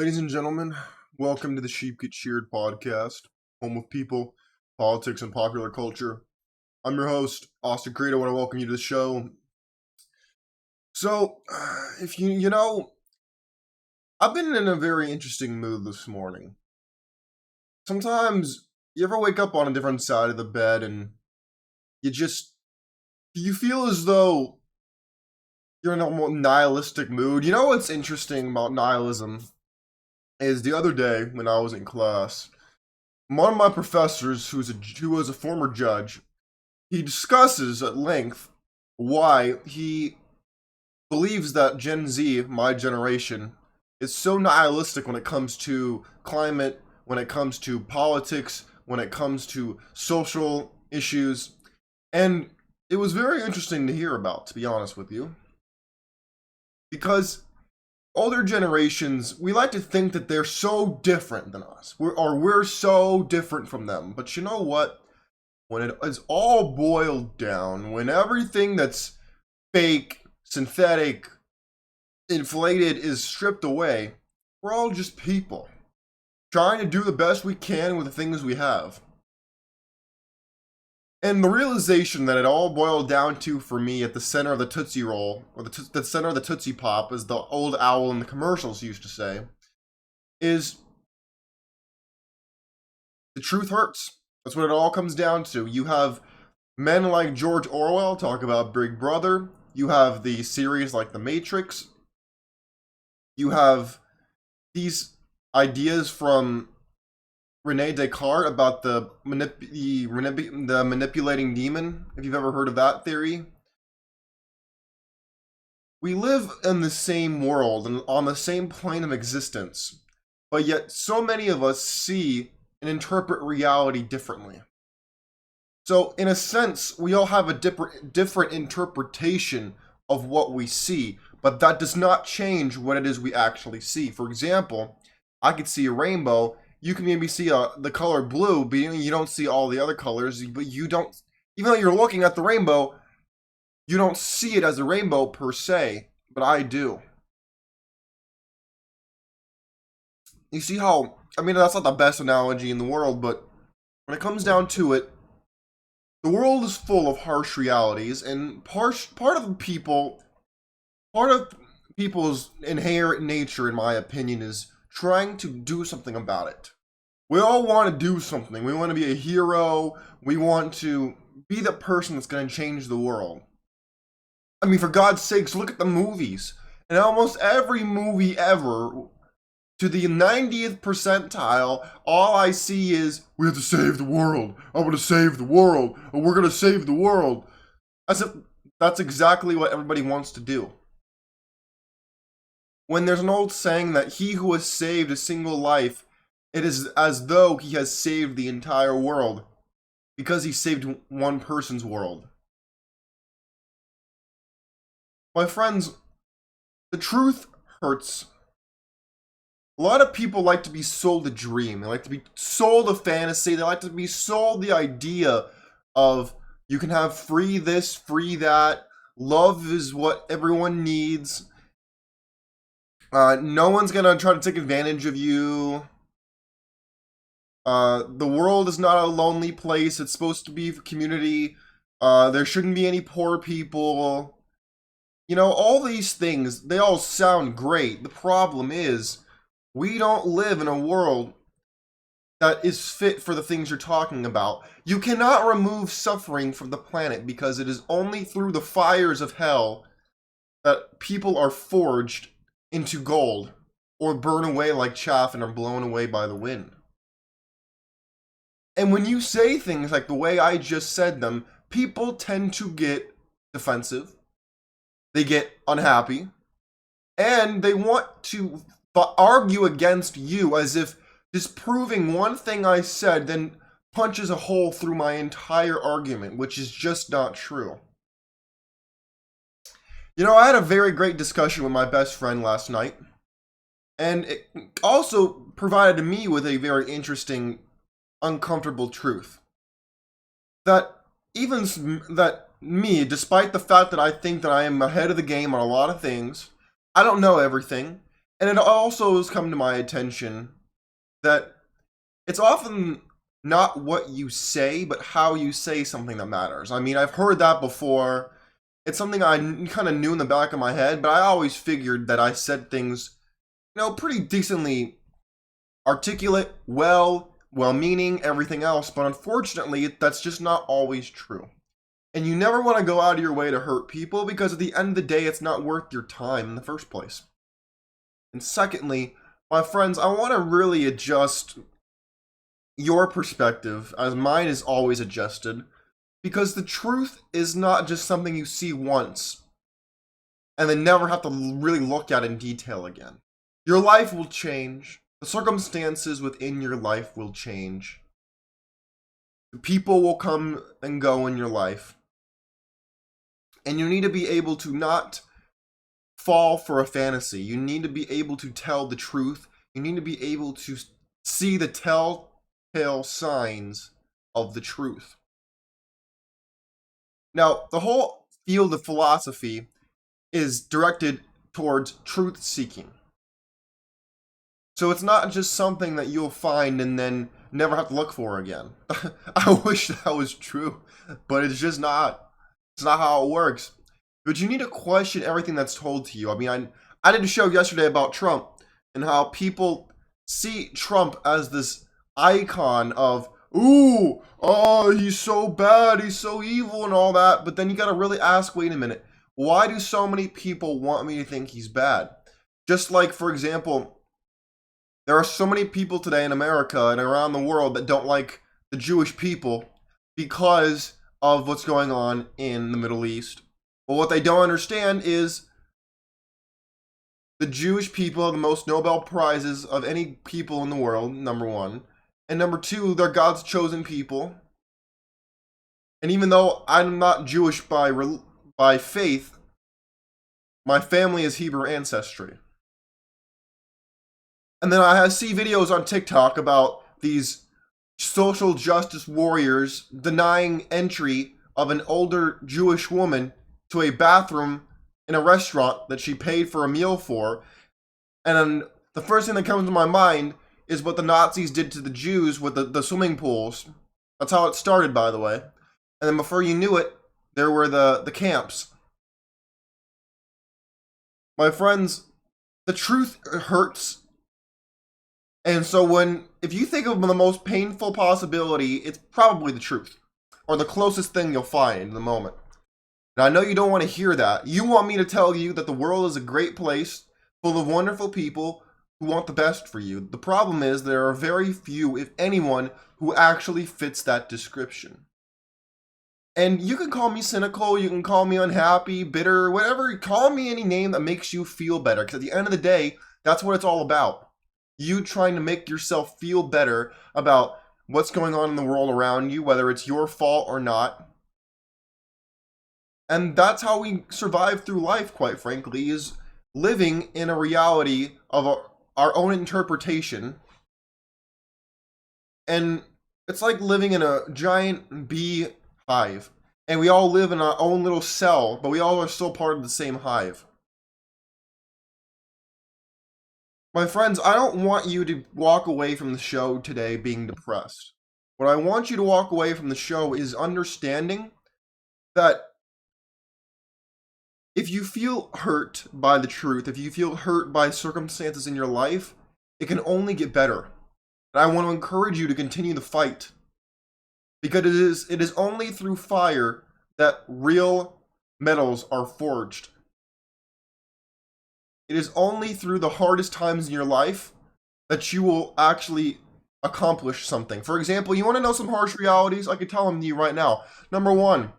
Ladies and gentlemen, welcome to the Sheep Get Sheared Podcast, home of people, politics, and popular culture. I'm your host, Austin Credo. I want to welcome you to the show. So, if I've been in a very interesting mood this morning. Sometimes you ever wake up on a different side of the bed and you feel as though you're in a more nihilistic mood. You know what's interesting about nihilism is the other day when I was in class, one of my professors, who was a former judge, he discusses at length why he believes that Gen Z, my generation, is so nihilistic when it comes to climate, when it comes to politics, when it comes to social issues. And it was very interesting to hear about, to be honest with you. Because older generations, we like to think that they're so different than us. We're so different from them. But you know what? When it is all boiled down, when everything that's fake, synthetic, inflated is stripped away, we're all just people, trying to do the best we can with the things we have. And the realization that it all boiled down to, for me, at the center of the Tootsie Roll, or the center of the Tootsie Pop, as the old owl in the commercials used to say, is the truth hurts. That's what it all comes down to. You have men like George Orwell talk about Big Brother. You have the series like The Matrix. You have these ideas from Rene Descartes about the manipulating demon, if you've ever heard of that theory. We live in the same world and on the same plane of existence, but yet so many of us see and interpret reality differently. So, in a sense, we all have a different interpretation of what we see, but that does not change what it is we actually see. For example, I could see a rainbow. You can maybe see the color blue, but you don't see all the other colors. But you don't, even though you're looking at the rainbow, you don't see it as a rainbow per se, but I do. You see how, that's not the best analogy in the world, but when it comes down to it, the world is full of harsh realities, and part of people's inherent nature, in my opinion, is trying to do something about it. We all want to do something. We want to be a hero. We want to be the person that's going to change the world. For God's sakes, look at the movies. And almost every movie ever, to the 90th percentile, all I see is, we have to save the world. I want to save the world. Or we're going to save the world. As if that's exactly what everybody wants to do. When there's an old saying that he who has saved a single life, it is as though he has saved the entire world, because he saved one person's world. My friends, the truth hurts. A lot of people like to be sold a dream. They like to be sold a fantasy. They like to be sold the idea of, you can have free this, free that. Love is what everyone needs. No one's gonna try to take advantage of you. The world is not a lonely place. It's supposed to be a community. There shouldn't be any poor people. All these things, they all sound great. The problem is, we don't live in a world that is fit for the things you're talking about. You cannot remove suffering from the planet, because it is only through the fires of hell that people are forged into gold, or burn away like chaff and are blown away by the wind. And when you say things like the way I just said them, people tend to get defensive, they get unhappy, and they want to argue against you, as if disproving one thing I said then punches a hole through my entire argument, which is just not true. I had a very great discussion with my best friend last night, and it also provided me with a very interesting, uncomfortable truth. That me, despite the fact that I think that I am ahead of the game on a lot of things, I don't know everything, And it also has come to my attention that it's often not what you say, but how you say something that matters. I mean, I've heard that before. It's something I kind of knew in the back of my head, but I always figured that I said things, pretty decently articulate, well-meaning, everything else. But unfortunately, that's just not always true. And you never want to go out of your way to hurt people, because at the end of the day, it's not worth your time in the first place. And secondly, my friends, I want to really adjust your perspective, as mine is always adjusted, because the truth is not just something you see once and then never have to really look at in detail again. Your life will change. The circumstances within your life will change. The people will come and go in your life. And you need to be able to not fall for a fantasy. You need to be able to tell the truth. You need to be able to see the telltale signs of the truth. Now, the whole field of philosophy is directed towards truth seeking. So it's not just something that you'll find and then never have to look for again. I wish that was true, but it's just not. It's not how it works. But you need to question everything that's told to you. I mean, I did a show yesterday about Trump and how people see Trump as this icon of, ooh, oh, he's so bad, he's so evil and all that. But then you gotta really ask, wait a minute, why do so many people want me to think he's bad? Just like, for example, there are so many people today in America and around the world that don't like the Jewish people because of what's going on in the Middle East. But what they don't understand is the Jewish people have the most Nobel Prizes of any people in the world, number one. And number two, they're God's chosen people. And even though I'm not Jewish by faith, my family is Hebrew ancestry. And then I see videos on TikTok about these social justice warriors denying entry of an older Jewish woman to a bathroom in a restaurant that she paid for a meal for. And then the first thing that comes to my mind is what the Nazis did to the Jews with the swimming pools. That's how it started, by the way. And then before you knew it, there were the camps. My friends, the truth hurts. And so if you think of the most painful possibility, it's probably the truth, or the closest thing you'll find in the moment. And I know you don't want to hear that. You want me to tell you that the world is a great place, full of wonderful people who want the best for you. The problem is there are very few, if anyone, who actually fits that description. And you can call me cynical, you can call me unhappy, bitter, whatever. Call me any name that makes you feel better, because at the end of the day, that's what it's all about. You trying to make yourself feel better about what's going on in the world around you, whether it's your fault or not. And that's how we survive through life, quite frankly, is living in a reality of our own interpretation. And it's like living in a giant bee hive. And we all live in our own little cell, but we all are still part of the same hive. My friends, I don't want you to walk away from the show today being depressed. What I want you to walk away from the show is understanding that if you feel hurt by the truth, if you feel hurt by circumstances in your life, it can only get better. And I want to encourage you to continue the fight. Because it is only through fire that real metals are forged. It is only through the hardest times in your life that you will actually accomplish something. For example, you want to know some harsh realities? I could tell them to you right now. Number one,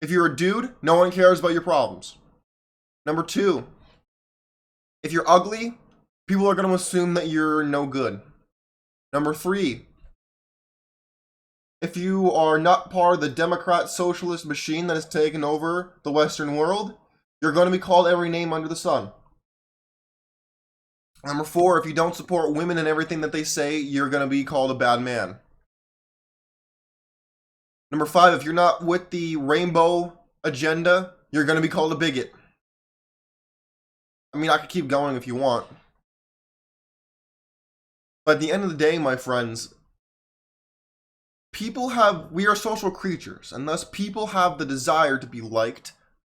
if you're a dude, no one cares about your problems. Number two, if you're ugly, people are going to assume that you're no good. Number three, if you are not part of the Democrat socialist machine that has taken over the Western world, you're going to be called every name under the sun. Number four, if you don't support women and everything that they say, you're going to be called a bad man. Number five, if you're not with the rainbow agenda, you're going to be called a bigot. I mean, I could keep going if you want. But at the end of the day, my friends, we are social creatures, and thus people have the desire to be liked,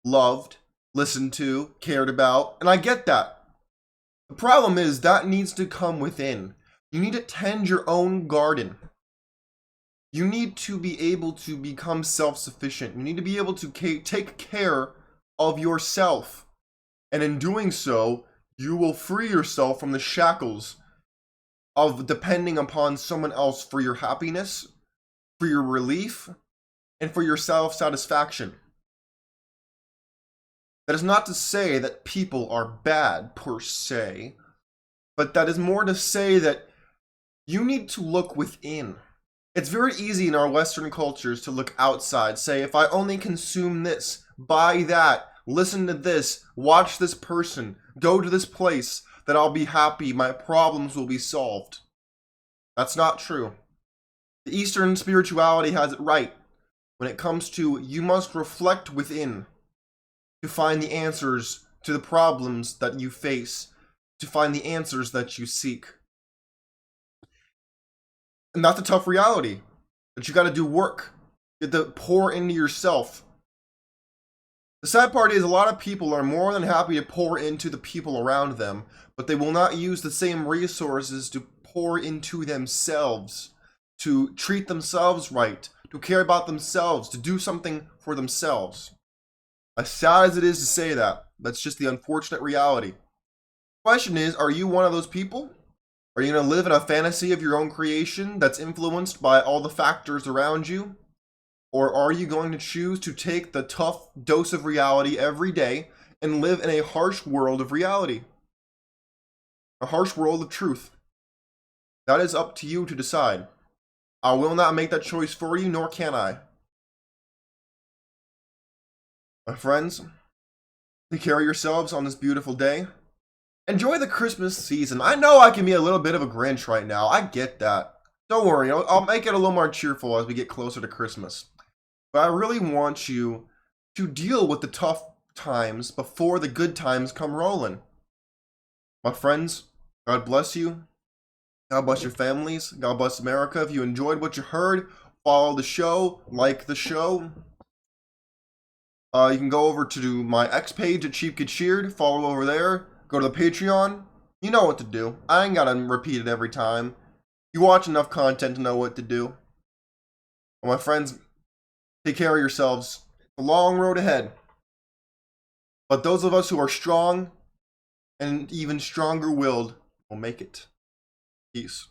loved, listened to, cared about, and I get that. The problem is that needs to come within. You need to tend your own garden. You need to be able to become self-sufficient. You need to be able to take care of yourself. And in doing so, you will free yourself from the shackles of depending upon someone else for your happiness, for your relief, and for your self-satisfaction. That is not to say that people are bad per se, but that is more to say that you need to look within. It's very easy in our Western cultures to look outside, say, if I only consume this, buy that, listen to this, watch this person, go to this place, that I'll be happy, my problems will be solved. That's not true. The Eastern spirituality has it right when it comes to you must reflect within to find the answers to the problems that you face, to find the answers that you seek. And that's a tough reality, that you gotta do work. You have to pour into yourself. The sad part is a lot of people are more than happy to pour into the people around them, but they will not use the same resources to pour into themselves, to treat themselves right, to care about themselves, to do something for themselves. As sad as it is to say that, that's just the unfortunate reality. The question is, are you one of those people? Are you going to live in a fantasy of your own creation that's influenced by all the factors around you? Or are you going to choose to take the tough dose of reality every day and live in a harsh world of reality? A harsh world of truth. That is up to you to decide. I will not make that choice for you, nor can I. My friends, take care of yourselves on this beautiful day. Enjoy the Christmas season. I know I can be a little bit of a Grinch right now. I get that. Don't worry, I'll make it a little more cheerful as we get closer to Christmas. But I really want you to deal with the tough times before the good times come rolling. My friends, God bless you. God bless your families. God bless America. If you enjoyed what you heard, follow the show, like the show. You can go over to my X page at Sheep Get Sheared. Follow over there. Go to the Patreon. You know what to do. I ain't gotta repeat it every time. You watch enough content to know what to do. Well, my friends, take care of yourselves. It's a long road ahead. But those of us who are strong and even stronger willed will make it. Peace.